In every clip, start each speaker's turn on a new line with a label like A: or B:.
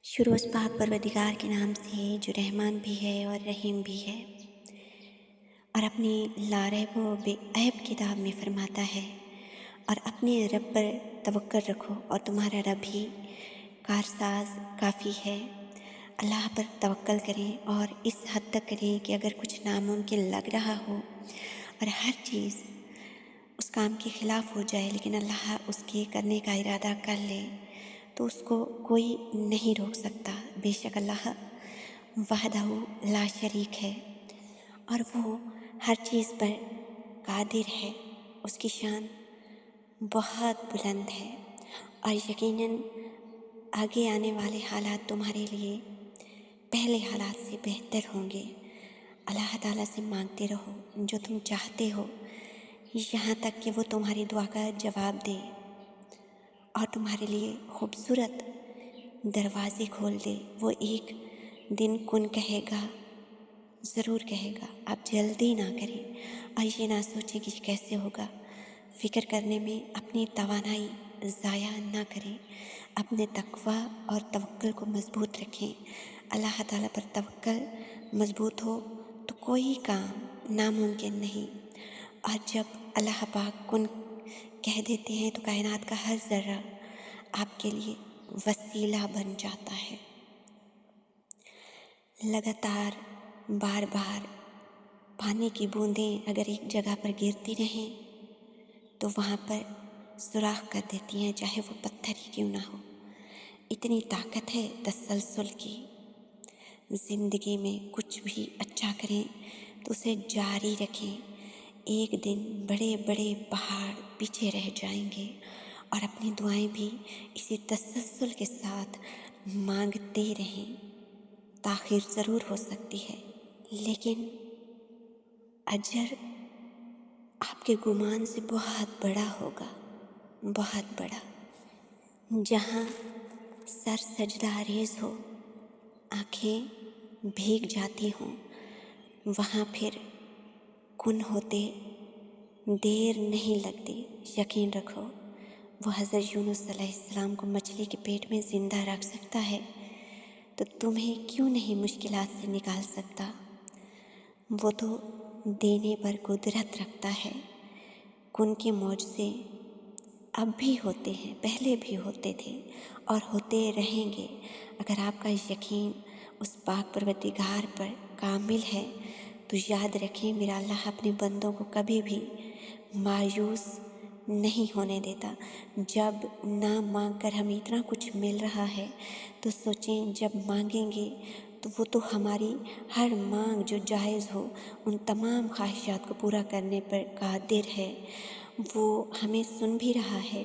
A: شروع اس پاک پروردگار کے نام سے جو رحمان بھی ہے اور رحیم بھی ہے، اور اپنی لارب و بے عیب کتاب میں فرماتا ہے، اور اپنے رب پر توکل رکھو اور تمہارا رب ہی کارساز کافی ہے۔ اللہ پر توکل کریں اور اس حد تک کریں کہ اگر کچھ ناممکن لگ رہا ہو اور ہر چیز اس کام کے خلاف ہو جائے، لیکن اللہ اس کے کرنے کا ارادہ کر لے تو اس کو کوئی نہیں روک سکتا۔ بے شک اللہ وحدہ لا شریک ہے اور وہ ہر چیز پر قادر ہے، اس کی شان بہت بلند ہے، اور یقیناً آگے آنے والے حالات تمہارے لیے پہلے حالات سے بہتر ہوں گے۔ اللہ تعالیٰ سے مانگتے رہو جو تم چاہتے ہو، یہاں تک کہ وہ تمہاری دعا کا جواب دے اور تمہارے لیے خوبصورت دروازے کھول دے۔ وہ ایک دن کن کہے گا، ضرور کہے گا، آپ جلدی نہ کریں اور یہ نہ سوچیں کہ کیسے ہوگا۔ فکر کرنے میں اپنی توانائی ضائع نہ کریں، اپنے تقوی اور توکل کو مضبوط رکھیں۔ اللہ تعالیٰ پر توکل مضبوط ہو تو کوئی کام ناممکن نہیں، اور جب اللہ پاک کن کہہ دیتے ہیں تو کائنات کا ہر ذرہ آپ کے لیے وسیلہ بن جاتا ہے۔ لگاتار بار بار پانی کی بوندیں اگر ایک جگہ پر گرتی رہیں تو وہاں پر سوراخ کر دیتی ہیں، چاہے وہ پتھر ہی کیوں نہ ہو۔ اتنی طاقت ہے تسلسل کی۔ زندگی میں کچھ بھی اچھا کریں تو اسے جاری رکھیں، ایک دن بڑے بڑے پہاڑ پیچھے رہ جائیں گے، اور اپنی دعائیں بھی اسی تسلسل کے ساتھ مانگتے رہیں۔ تاخیر ضرور ہو سکتی ہے، لیکن اجر آپ کے گمان سے بہت بڑا ہوگا، بہت بڑا۔ جہاں سر سجدہ ریز ہو، آنکھیں بھیگ جاتی ہوں، وہاں پھر کن ہوتے دیر نہیں لگتی۔ یقین رکھو وہ حضرت یونس علیہ السلام کو مچھلی کے پیٹ میں زندہ رکھ سکتا ہے تو تمہیں کیوں نہیں مشکلات سے نکال سکتا۔ وہ تو دینے پر قدرت رکھتا ہے۔ کن کے معجزے اب بھی ہوتے ہیں، پہلے بھی ہوتے تھے اور ہوتے رہیں گے۔ اگر آپ کا یقین اس پاک پروردگار پر کامل ہے تو یاد رکھیں، میرا اللہ اپنے بندوں کو کبھی بھی مایوس نہیں ہونے دیتا۔ جب نہ مانگ کر ہمیں اتنا کچھ مل رہا ہے تو سوچیں جب مانگیں گے تو وہ تو ہماری ہر مانگ جو جائز ہو ان تمام خواہشات کو پورا کرنے پر قادر ہے۔ وہ ہمیں سن بھی رہا ہے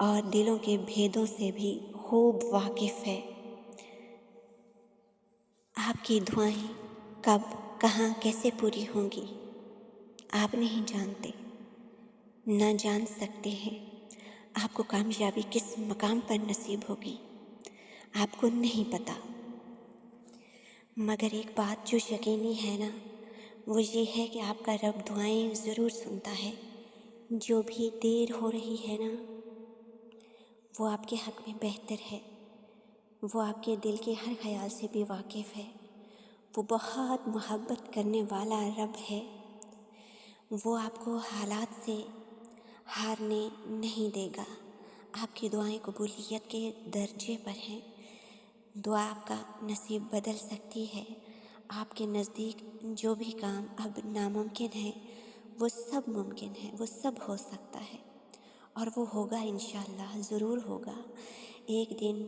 A: اور دلوں کے بھیدوں سے بھی خوب واقف ہے۔ آپ کی دعائیں کب، کہاں، کیسے پوری ہوں گی آپ نہیں جانتے، نہ جان سکتے ہیں۔ آپ کو کامیابی کس مقام پر نصیب ہوگی آپ کو نہیں پتہ، مگر ایک بات جو یقینی ہے نا، وہ یہ ہے کہ آپ کا رب دعائیں ضرور سنتا ہے۔ جو بھی دیر ہو رہی ہے نا، وہ آپ کے حق میں بہتر ہے۔ وہ آپ کے دل کے ہر خیال سے بھی واقف ہے۔ وہ بہت محبت کرنے والا رب ہے۔ وہ آپ کو حالات سے ہارنے نہیں دے گا۔ آپ کی دعائیں قبولیت کے درجے پر ہیں۔ دعا آپ کا نصیب بدل سکتی ہے۔ آپ کے نزدیک جو بھی کام اب ناممکن ہے وہ سب ممکن ہے، وہ سب ہو سکتا ہے، اور وہ ہوگا انشاءاللہ، ضرور ہوگا۔ ایک دن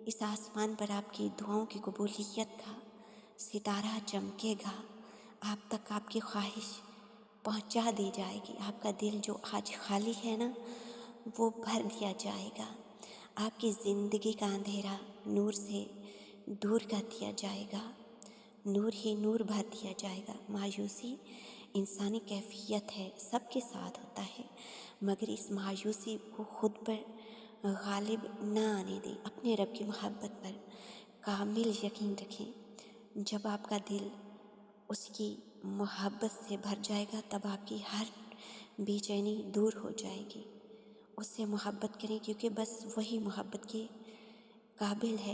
A: اس آسمان پر آپ کی دعاؤں کی قبولیت کا ستارہ چمکے گا، آپ تک آپ کی خواہش پہنچا دی جائے گی۔ آپ کا دل جو آج خالی ہے نا، وہ بھر دیا جائے گا۔ آپ کی زندگی کا اندھیرا نور سے دور کر دیا جائے گا، نور ہی نور بھر دیا جائے گا۔ مایوسی انسانی کیفیت ہے، سب کے ساتھ ہوتا ہے، مگر اس مایوسی کو خود پر غالب نہ آنے دیں۔ اپنے رب کی محبت پر کامل یقین رکھیں۔ جب آپ کا دل اس کی محبت سے بھر جائے گا تب آپ کی ہر بے چینی دور ہو جائے گی۔ اس سے محبت کریں کیونکہ بس وہی محبت کے قابل ہے،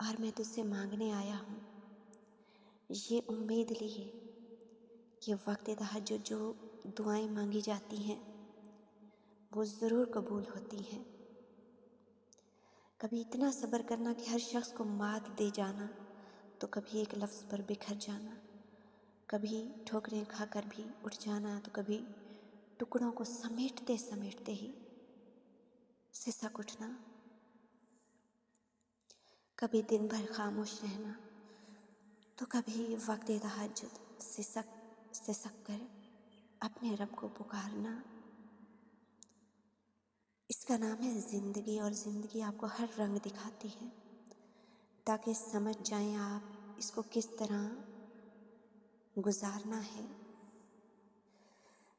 A: اور میں تجھ سے مانگنے آیا ہوں، یہ امید لیے کہ وقت تہجد جو دعائیں مانگی جاتی ہیں وہ ضرور قبول ہوتی ہیں۔ کبھی اتنا صبر کرنا کہ ہر شخص کو مات دے جانا، تو کبھی ایک لفظ پر بکھر جانا، کبھی ٹھوکریں کھا کر بھی اٹھ جانا، تو کبھی ٹکڑوں کو سمیٹتے سمیٹتے ہی سسک اٹھنا، کبھی دن بھر خاموش رہنا، تو کبھی وقت تہجد سسک کر اپنے رب کو پکارنا۔ اس کا نام ہے زندگی، اور زندگی آپ کو ہر رنگ دکھاتی ہے تاکہ سمجھ جائیں آپ اس کو کس طرح گزارنا ہے۔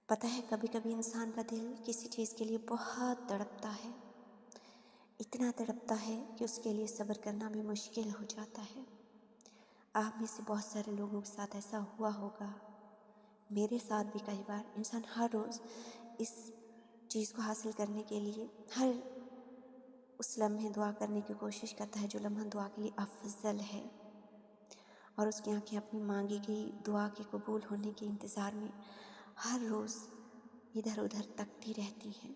A: پتہ ہے کبھی کبھی انسان کا دل کسی چیز کے لیے بہت تڑپتا ہے، اتنا تڑپتا ہے کہ اس کے لیے صبر کرنا بھی مشکل ہو جاتا ہے۔ آپ میں سے بہت سارے لوگوں کے ساتھ ایسا ہوا ہوگا، میرے ساتھ بھی کئی بار۔ انسان ہر روز اس چیز کو حاصل کرنے کے لیے ہر اس لمحے دعا کرنے کی کوشش کرتا ہے جو لمحہ دعا کے لیے افضل ہے، اور اس کی آنکھیں اپنی مانگی گئی دعا کے قبول ہونے کے انتظار میں ہر روز ادھر ادھر تکتی رہتی ہیں،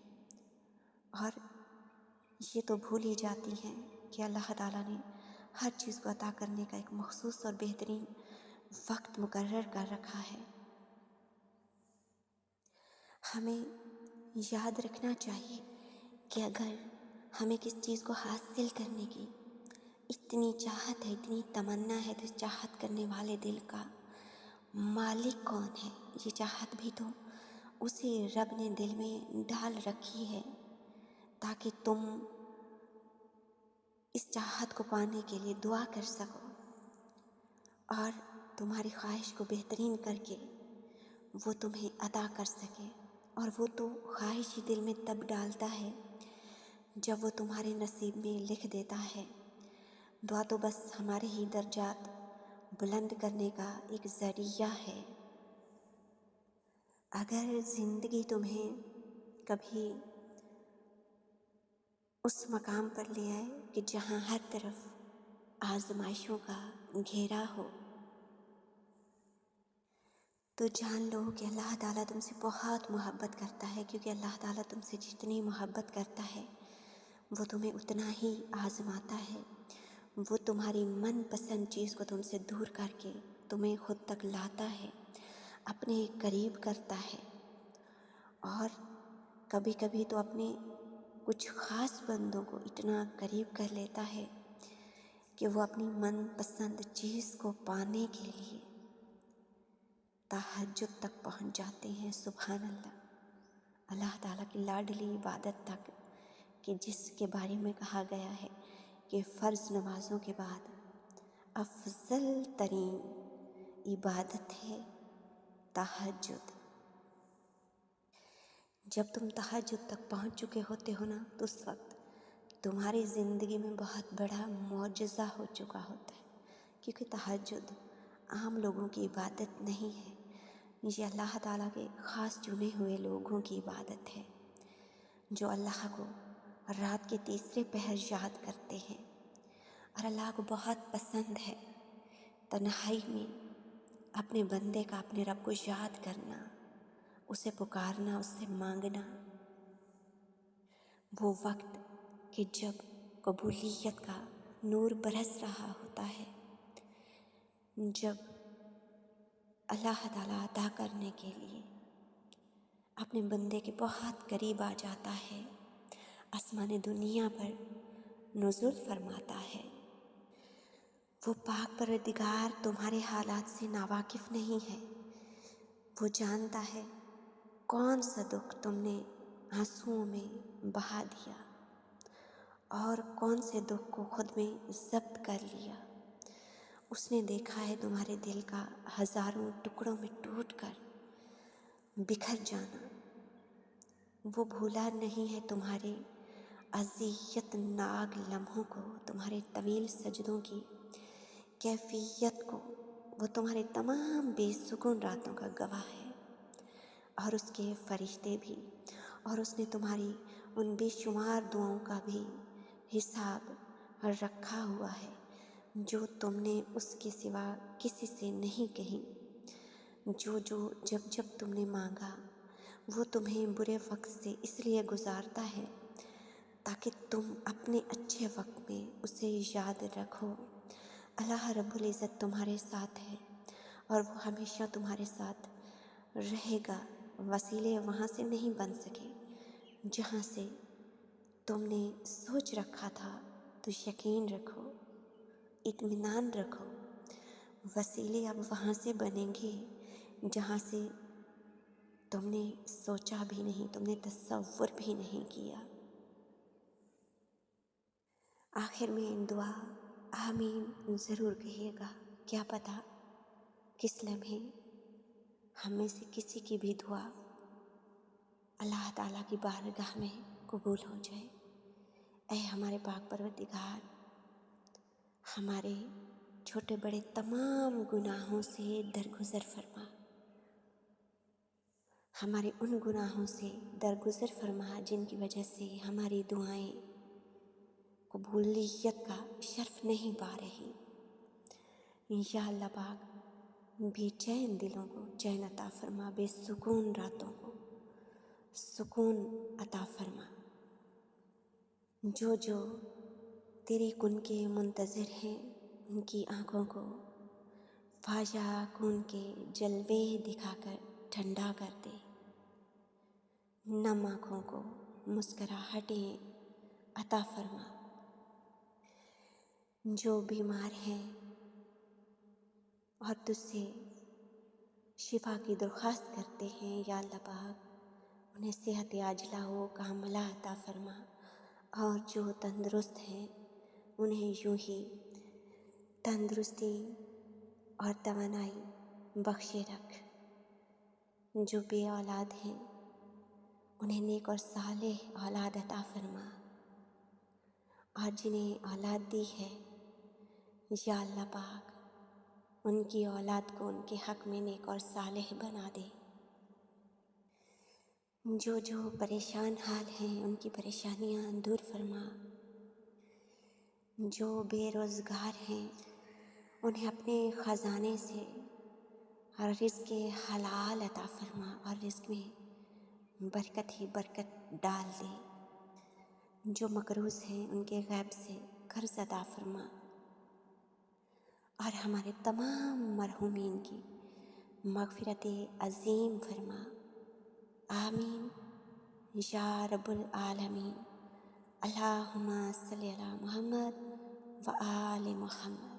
A: اور یہ تو بھول ہی جاتی ہیں کہ اللہ تعالیٰ نے ہر چیز کو عطا کرنے کا ایک مخصوص اور بہترین وقت مقرر کر رکھا ہے۔ ہمیں یاد رکھنا چاہیے کہ اگر ہمیں کس چیز کو حاصل کرنے کی اتنی چاہت ہے، اتنی تمنا ہے، تو اس چاہت کرنے والے دل کا مالک کون ہے؟ یہ چاہت بھی تو اسی رب نے دل میں ڈال رکھی ہے تاکہ تم اس چاہت کو پانے کے لیے دعا کر سکو، اور تمہاری خواہش کو بہترین کر کے وہ تمہیں عطا کر سکے۔ اور وہ تو خواہش ہی دل میں تب ڈالتا ہے جب وہ تمہارے نصیب میں لکھ دیتا ہے۔ دعا تو بس ہمارے ہی درجات بلند کرنے کا ایک ذریعہ ہے۔ اگر زندگی تمہیں کبھی اس مقام پر لے آئے کہ جہاں ہر طرف آزمائشوں کا گھیرا ہو، تو جان لو کہ اللہ تعالیٰ تم سے بہت محبت کرتا ہے، کیونکہ اللہ تعالیٰ تم سے جتنی محبت کرتا ہے وہ تمہیں اتنا ہی آزماتا ہے۔ وہ تمہاری من پسند چیز کو تم سے دور کر کے تمہیں خود تک لاتا ہے، اپنے قریب کرتا ہے، اور کبھی کبھی تو اپنے کچھ خاص بندوں کو اتنا قریب کر لیتا ہے کہ وہ اپنی من پسند چیز کو پانے کے لیے تہجد تک پہنچ جاتے ہیں۔ سبحان اللہ، اللہ تعالیٰ کی لاڈلی عبادت تک، کہ جس کے بارے میں کہا گیا ہے کہ فرض نمازوں کے بعد افضل ترین عبادت ہے تہجد۔ جب تم تہجد تک پہنچ چکے ہوتے ہو نا، تو اس وقت تمہاری زندگی میں بہت بڑا معجزہ ہو چکا ہوتا ہے، کیونکہ تہجد عام لوگوں کی عبادت نہیں ہے، یہ اللہ تعالیٰ کے خاص چنے ہوئے لوگوں کی عبادت ہے جو اللہ کو رات کے تیسرے پہر یاد کرتے ہیں، اور اللہ کو بہت پسند ہے تنہائی میں اپنے بندے کا، اپنے رب کو یاد کرنا، اسے پکارنا، اس سے مانگنا۔ وہ وقت کہ جب قبولیت کا نور برس رہا ہوتا ہے، جب اللہ تعالیٰ عطا کرنے کے لیے اپنے بندے کے بہت قریب آ جاتا ہے، آسمان دنیا پر نزول فرماتا ہے۔ وہ پاک پروردگار تمہارے حالات سے ناواقف نہیں ہے، وہ جانتا ہے کون سا دکھ تم نے آنسوؤں میں بہا دیا اور کون سے دکھ کو خود میں ضبط کر لیا۔ اس نے دیکھا ہے تمہارے دل کا ہزاروں ٹکڑوں میں ٹوٹ کر بکھر جانا، وہ بھولا نہیں ہے تمہارے اذیت ناک لمحوں کو، تمہارے طویل سجدوں کی کیفیت کو، وہ تمہارے تمام بے سکون راتوں کا گواہ ہے، اور اس کے فرشتے بھی، اور اس نے تمہاری ان بے شمار دعاؤں کا بھی حساب رکھا ہوا ہے۔ جو تم نے اس کے سوا کسی سے نہیں کہی، جو جب جب تم نے مانگا وہ تمہیں برے وقت سے اس لیے گزارتا ہے تاکہ تم اپنے اچھے وقت میں اسے یاد رکھو۔ اللہ رب العزت تمہارے ساتھ ہے اور وہ ہمیشہ تمہارے ساتھ رہے گا۔ وسیلے وہاں سے نہیں بن سکے جہاں سے تم نے سوچ رکھا تھا، تو یقین رکھو، اطمینان رکھو، وسیلے اب وہاں سے بنیں گے جہاں سے تم نے سوچا بھی نہیں، تم نے تصور بھی نہیں کیا۔ آخر میں دعا آمین ضرور کہیے گا، کیا پتہ کس لمحے ہم میں سے کسی کی بھی دعا اللہ تعالیٰ کی بارگاہ میں قبول ہو جائے۔ اے ہمارے پاک پروردگار، ہمارے چھوٹے بڑے تمام گناہوں سے درگزر فرما، ہمارے ان گناہوں سے درگزر فرما جن کی وجہ سے ہماری دعائیں قبولیت کا شرف نہیں پا رہی۔ یا اللہ پاک، بے چین دلوں کو چین عطا فرما، بے سکون راتوں کو سکون عطا فرما۔ جو تیرے کن کے منتظر ہیں ان کی آنکھوں کو فاجا کن کے جلوے دکھا کر ٹھنڈا کر دے، نم آنکھوں کو مسکراہٹیں عطا فرما۔ جو بیمار ہیں اور تجھ سے شفا کی درخواست کرتے ہیں، یا اللہ پاک انہیں صحت عاجلہ و کاملہ عطا فرما، اور جو تندرست ہیں انہیں یوں ہی تندرستی اور توانائی بخشے رکھ۔ جو بے اولاد ہیں انہیں نیک اور صالح اولاد عطا فرما، اور جنہیں اولاد دی ہے یا اللہ پاک ان کی اولاد کو ان کے حق میں نیک اور صالح بنا دے۔ جو پریشان حال ہیں ان کی پریشانیاں دور فرما، جو بے روزگار ہیں انہیں اپنے خزانے سے رزق حلال عطا فرما اور رزق میں برکت ہی برکت ڈال دے۔ جو مقروض ہیں ان کے غیب سے قرض عطا فرما، اور ہمارے تمام مرحومین کی مغفرت عظیم فرما۔ آمین یا رب العالمین۔ اللہم صلی علی محمد و آل محمد۔